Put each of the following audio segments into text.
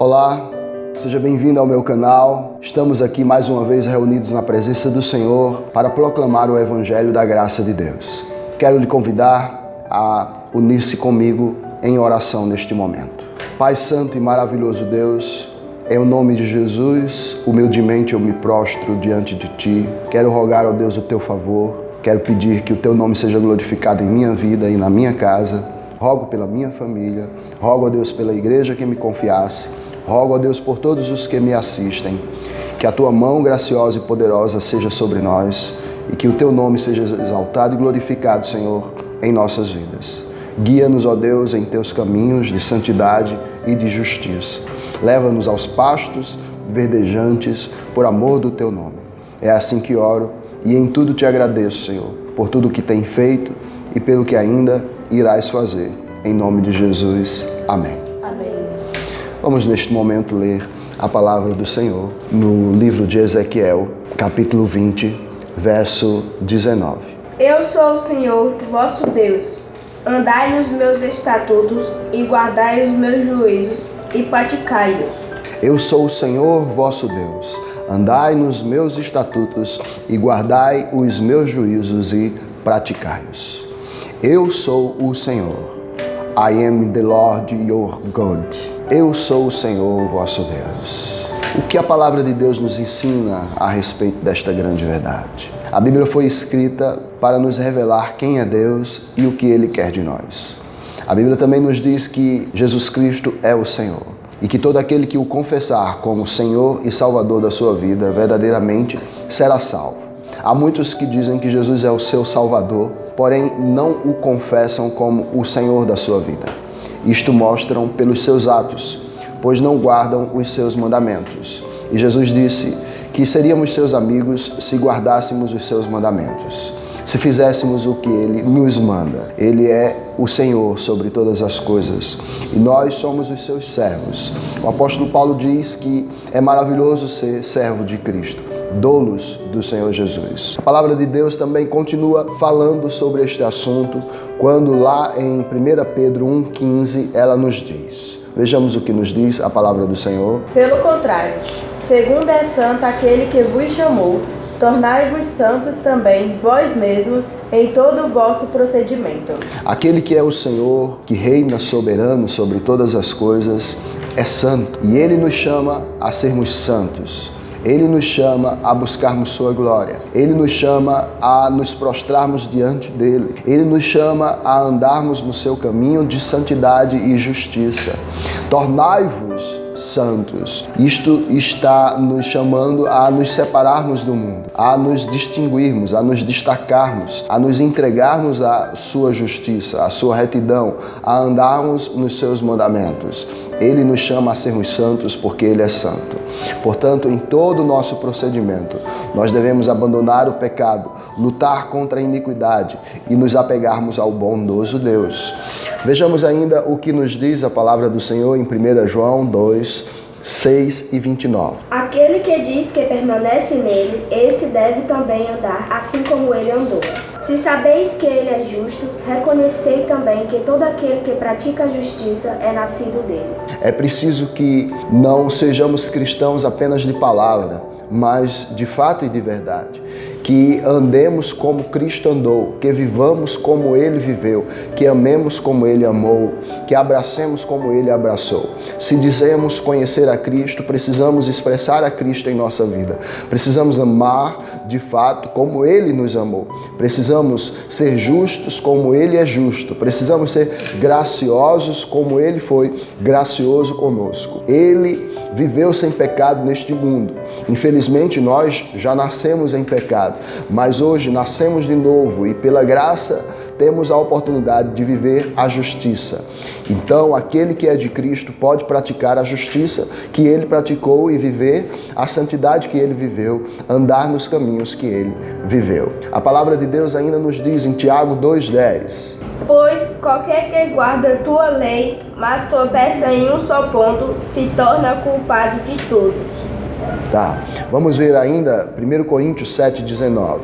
Olá, seja bem-vindo ao meu canal. Estamos aqui mais uma vez reunidos na presença do Senhor para proclamar o Evangelho da graça de Deus. Quero lhe convidar a unir-se comigo em oração neste momento. Pai Santo e maravilhoso Deus, em nome de Jesus, humildemente eu me prostro diante de Ti. Quero rogar ao Deus o Teu favor. Quero pedir que o Teu nome seja glorificado em minha vida e na minha casa. Rogo pela minha família. Rogo a Deus pela igreja que me confiasse. Rogo a Deus por todos os que me assistem. Que a Tua mão graciosa e poderosa seja sobre nós e que o Teu nome seja exaltado e glorificado, Senhor, em nossas vidas. Guia-nos, ó Deus, em Teus caminhos de santidade e de justiça. Leva-nos aos pastos verdejantes por amor do Teu nome. É assim que oro e em tudo Te agradeço, Senhor, por tudo que tem feito e pelo que ainda irás fazer. Em nome de Jesus. Amém. Amém. Vamos neste momento ler a palavra do Senhor no livro de Ezequiel, capítulo 20, verso 19. Eu sou o Senhor, vosso Deus. Andai nos meus estatutos e guardai os meus juízos e praticai-os. Eu sou o Senhor, vosso Deus. Andai nos meus estatutos e guardai os meus juízos e praticai-os. Eu sou o Senhor. I am the Lord your God. Eu sou o Senhor, vosso Deus. O que a palavra de Deus nos ensina a respeito desta grande verdade? A Bíblia foi escrita para nos revelar quem é Deus e o que Ele quer de nós. A Bíblia também nos diz que Jesus Cristo é o Senhor e que todo aquele que o confessar como Senhor e Salvador da sua vida verdadeiramente será salvo. Há muitos que dizem que Jesus é o seu Salvador, porém não o confessam como o Senhor da sua vida. Isto mostram pelos seus atos, pois não guardam os seus mandamentos. E Jesus disse que seríamos seus amigos se guardássemos os seus mandamentos, se fizéssemos o que Ele nos manda. Ele é o Senhor sobre todas as coisas e nós somos os seus servos. O apóstolo Paulo diz que é maravilhoso ser servo de Cristo, doulos do Senhor Jesus. A palavra de Deus também continua falando sobre este assunto, quando lá em 1 Pedro 1,15 ela nos diz. Vejamos o que nos diz a palavra do Senhor. Pelo contrário, segundo é santo aquele que vos chamou, tornai-vos santos também vós mesmos em todo o vosso procedimento. Aquele que é o Senhor, que reina soberano sobre todas as coisas, é santo. E Ele nos chama a sermos santos. Ele nos chama a buscarmos sua glória. Ele nos chama a nos prostrarmos diante dele. Ele nos chama a andarmos no seu caminho de santidade e justiça. Tornai-vos santos. Isto está nos chamando a nos separarmos do mundo, a nos distinguirmos, a nos destacarmos, a nos entregarmos à sua justiça, à sua retidão, a andarmos nos seus mandamentos. Ele nos chama a sermos santos porque Ele é santo. Portanto, em todo o nosso procedimento, nós devemos abandonar o pecado, lutar contra a iniquidade e nos apegarmos ao bondoso Deus. Vejamos ainda o que nos diz a palavra do Senhor em 1 João 2, 6 e 29. Aquele que diz que permanece nele, esse deve também andar assim como ele andou. Se sabeis que ele é justo, reconhecei também que todo aquele que pratica a justiça é nascido dele. É preciso que não sejamos cristãos apenas de palavra, mas de fato e de verdade. Que andemos como Cristo andou, que vivamos como Ele viveu, que amemos como Ele amou, que abracemos como Ele abraçou. Se dizemos conhecer a Cristo, precisamos expressar a Cristo em nossa vida. Precisamos amar de fato como Ele nos amou. Precisamos ser justos como Ele é justo. Precisamos ser graciosos como Ele foi gracioso conosco. Ele viveu sem pecado neste mundo. Infelizmente, nós já nascemos em pecado, mas hoje nascemos de novo e pela graça temos a oportunidade de viver a justiça. Então, aquele que é de Cristo pode praticar a justiça que Ele praticou e viver a santidade que Ele viveu, andar nos caminhos que Ele viveu. A palavra de Deus ainda nos diz em Tiago 2,10. Pois qualquer que guarda tua lei, mas tropeça em um só ponto, se torna culpado de todos. Vamos ver ainda 1 Coríntios 7,19.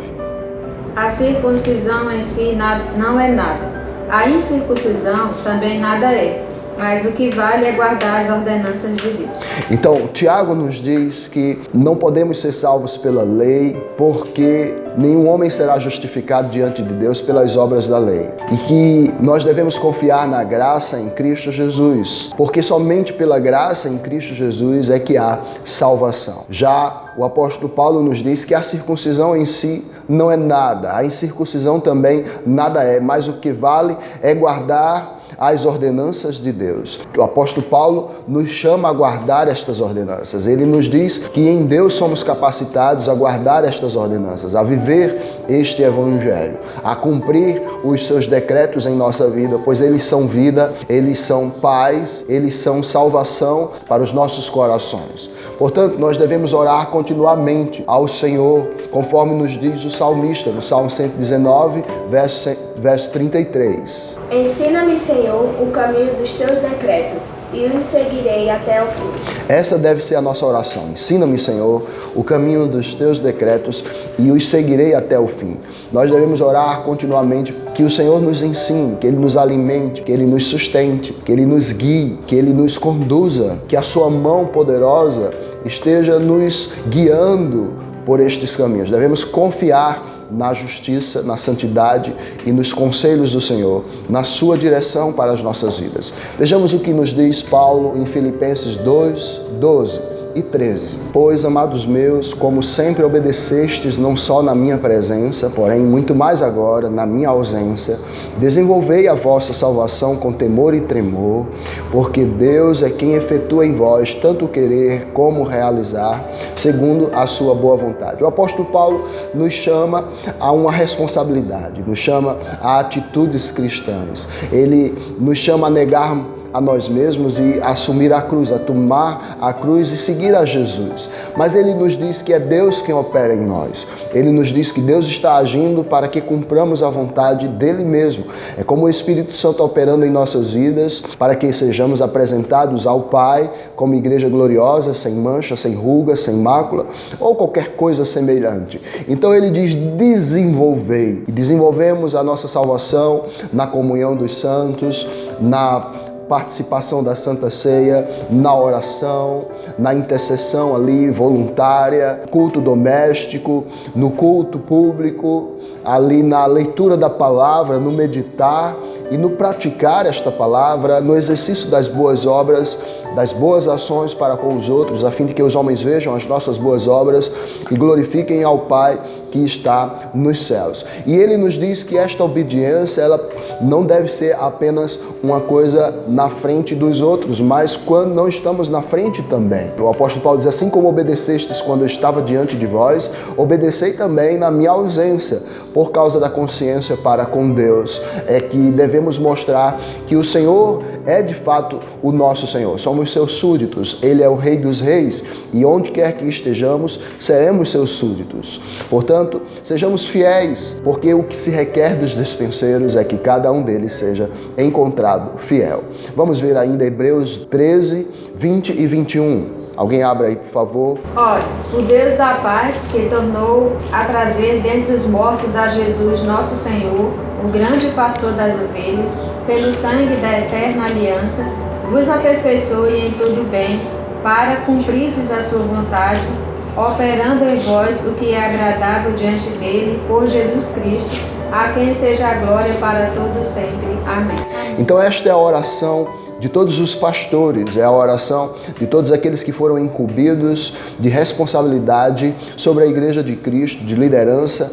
A circuncisão em si não é nada. A incircuncisão também nada é. mas o que vale é guardar as ordenanças de Deus. Então, Tiago nos diz que não podemos ser salvos pela lei, porque nenhum homem será justificado diante de Deus pelas obras da lei. E que nós devemos confiar na graça em Cristo Jesus, porque somente pela graça em Cristo Jesus é que há salvação. Já o apóstolo Paulo nos diz que a circuncisão em si não é nada, a incircuncisão também nada é, mas o que vale é guardar as ordenanças de Deus. O apóstolo Paulo nos chama a guardar estas ordenanças. Ele nos diz que em Deus somos capacitados a guardar estas ordenanças, a viver este evangelho, a cumprir os seus decretos em nossa vida, pois eles são vida, eles são paz, eles são salvação para os nossos corações. Portanto, nós devemos orar continuamente ao Senhor, conforme nos diz o salmista, no Salmo 119, verso 33. Ensina-me, Senhor, o caminho dos teus decretos, e os seguirei até o fim. Essa deve ser a nossa oração. Ensina-me, Senhor, o caminho dos teus decretos, e os seguirei até o fim. Nós devemos orar continuamente que o Senhor nos ensine, que Ele nos alimente, que Ele nos sustente, que Ele nos guie, que Ele nos conduza, que a sua mão poderosa esteja nos guiando por estes caminhos. Devemos confiar na justiça, na santidade e nos conselhos do Senhor, na sua direção para as nossas vidas. Vejamos o que nos diz Paulo em Filipenses 2, 12 e 13. Pois, amados meus, como sempre obedecestes não só na minha presença, porém muito mais agora na minha ausência, desenvolvei a vossa salvação com temor e tremor, porque Deus é quem efetua em vós tanto querer como realizar, segundo a sua boa vontade. O apóstolo Paulo nos chama a uma responsabilidade, nos chama a atitudes cristãs. Ele nos chama a negar a nós mesmos e assumir a cruz, a tomar a cruz e seguir a Jesus. Mas ele nos diz que é Deus quem opera em nós. Ele nos diz que Deus está agindo para que cumpramos a vontade dele mesmo. É como o Espírito Santo operando em nossas vidas para que sejamos apresentados ao Pai como igreja gloriosa, sem mancha, sem ruga, sem mácula ou qualquer coisa semelhante. Então ele diz: desenvolvei. E desenvolvemos a nossa salvação na comunhão dos santos, na participação da Santa Ceia, na oração, na intercessão ali voluntária, culto doméstico, no culto público, ali na leitura da palavra, no meditar e no praticar esta palavra, no exercício das boas obras, das boas ações para com os outros, a fim de que os homens vejam as nossas boas obras e glorifiquem ao Pai que está nos céus. E ele nos diz que esta obediência, ela não deve ser apenas uma coisa na frente dos outros, mas quando não estamos na frente também. O apóstolo Paulo diz: assim como obedecestes quando eu estava diante de vós, obedecei também na minha ausência, por causa da consciência para com Deus. É que devemos mostrar que o Senhor é de fato o nosso Senhor. Somos seus súditos, Ele é o Rei dos Reis e onde quer que estejamos, seremos seus súditos. Portanto, sejamos fiéis, porque o que se requer dos despenseiros é que cada um deles seja encontrado fiel. Vamos ver ainda Hebreus 13, 20 e 21. Alguém abra aí, por favor. Ora, o Deus da paz, que tornou a trazer dentre os mortos a Jesus nosso Senhor, o grande pastor das ovelhas, pelo sangue da eterna aliança, vos aperfeiçoe em todo bem, para cumprirdes a sua vontade, operando em vós o que é agradável diante dele, por Jesus Cristo, a quem seja a glória para todos sempre. Amém. Então esta é a oração de todos os pastores, é a oração de todos aqueles que foram incumbidos de responsabilidade sobre a Igreja de Cristo, de liderança,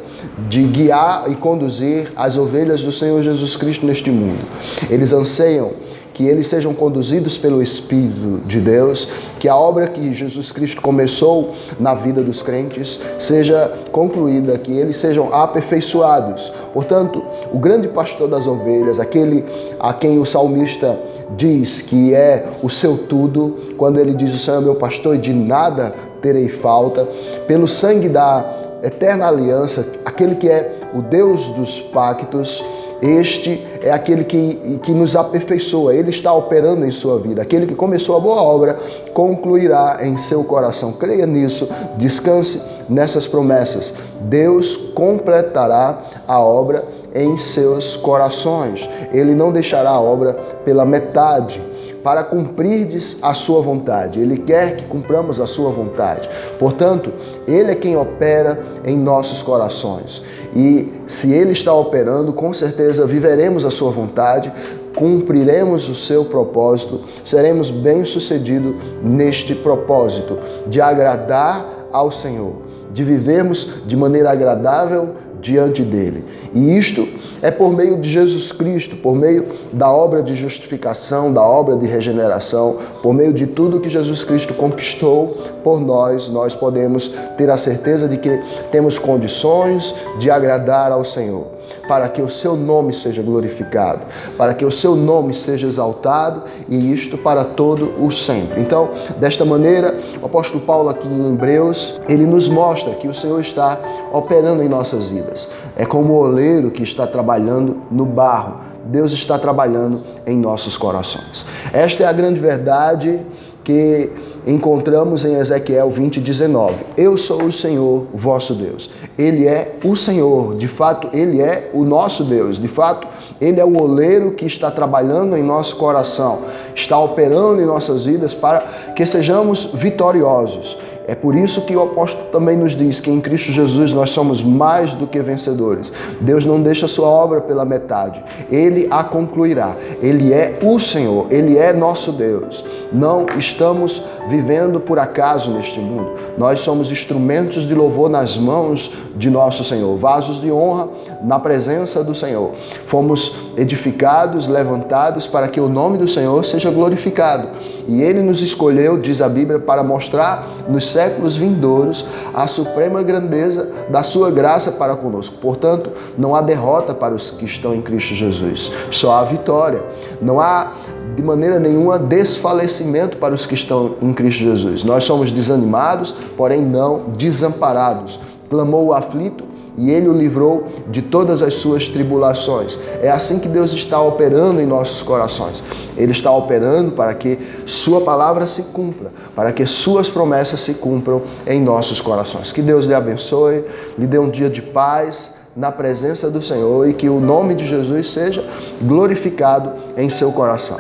de guiar e conduzir as ovelhas do Senhor Jesus Cristo neste mundo. Eles anseiam que eles sejam conduzidos pelo Espírito de Deus, que a obra que Jesus Cristo começou na vida dos crentes seja concluída, que eles sejam aperfeiçoados. Portanto, o grande pastor das ovelhas, aquele a quem o salmista diz que é o seu tudo, quando ele diz: o Senhor é meu pastor e de nada terei falta, pelo sangue da eterna aliança, aquele que é o Deus dos pactos, este é aquele que nos aperfeiçoa, ele está operando em sua vida. Aquele que começou a boa obra concluirá em seu coração. Creia nisso, descanse nessas promessas. Deus completará a obra em seus corações. Ele não deixará a obra pela metade. para cumprirdes a sua vontade. Ele quer que cumpramos a sua vontade. Portanto, Ele é quem opera em nossos corações. E se Ele está operando, com certeza viveremos a sua vontade, cumpriremos o seu propósito, seremos bem-sucedidos neste propósito de agradar ao Senhor, de vivermos de maneira agradável diante dele. E isto é por meio de Jesus Cristo, por meio da obra de justificação, da obra de regeneração, por meio de tudo que Jesus Cristo conquistou por nós, nós podemos ter a certeza de que temos condições de agradar ao Senhor, para que o seu nome seja glorificado, para que o seu nome seja exaltado, e isto para todo o sempre. Então, desta maneira, o apóstolo Paulo aqui em Hebreus, ele nos mostra que o Senhor está operando em nossas vidas. É como o oleiro que está trabalhando no barro. Deus está trabalhando em nossos corações. Esta é a grande verdade que encontramos em Ezequiel 20:19. Eu sou o Senhor, vosso Deus. Ele é o Senhor, de fato, Ele é o nosso Deus. De fato, Ele é o oleiro que está trabalhando em nosso coração, está operando em nossas vidas para que sejamos vitoriosos. É por isso que o apóstolo também nos diz que em Cristo Jesus nós somos mais do que vencedores. Deus não deixa a sua obra pela metade. Ele a concluirá. Ele é o Senhor. Ele é nosso Deus. Não estamos vivendo por acaso neste mundo. Nós somos instrumentos de louvor nas mãos de nosso Senhor. Vasos de honra na presença do Senhor. Fomos edificados, levantados para que o nome do Senhor seja glorificado. E Ele nos escolheu, diz a Bíblia, para mostrar nos séculos vindouros a suprema grandeza da sua graça para conosco. Portanto, não há derrota para os que estão em Cristo Jesus, só há vitória. Não há de maneira nenhuma desfalecimento para os que estão em Cristo Jesus. Nós somos desanimados, porém não desamparados. Clamou o aflito e Ele o livrou de todas as suas tribulações. É assim que Deus está operando em nossos corações. Ele está operando para que sua palavra se cumpra, para que suas promessas se cumpram em nossos corações. Que Deus lhe abençoe, lhe dê um dia de paz na presença do Senhor e que o nome de Jesus seja glorificado em seu coração.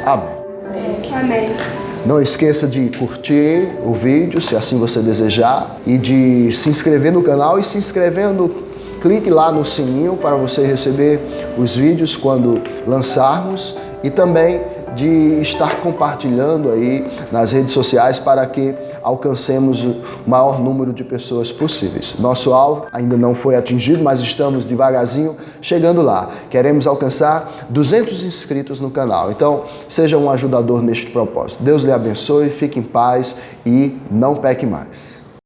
Amém. Amém. Não esqueça de curtir o vídeo, se assim você desejar, e de se inscrever no canal. E se inscrevendo, clique lá no sininho para você receber os vídeos quando lançarmos, e também de estar compartilhando aí nas redes sociais para que alcancemos o maior número de pessoas possíveis. Nosso alvo ainda não foi atingido, mas estamos devagarzinho chegando lá. Queremos alcançar 200 inscritos no canal. Então, seja um ajudador neste propósito. Deus lhe abençoe, fique em paz e não peque mais.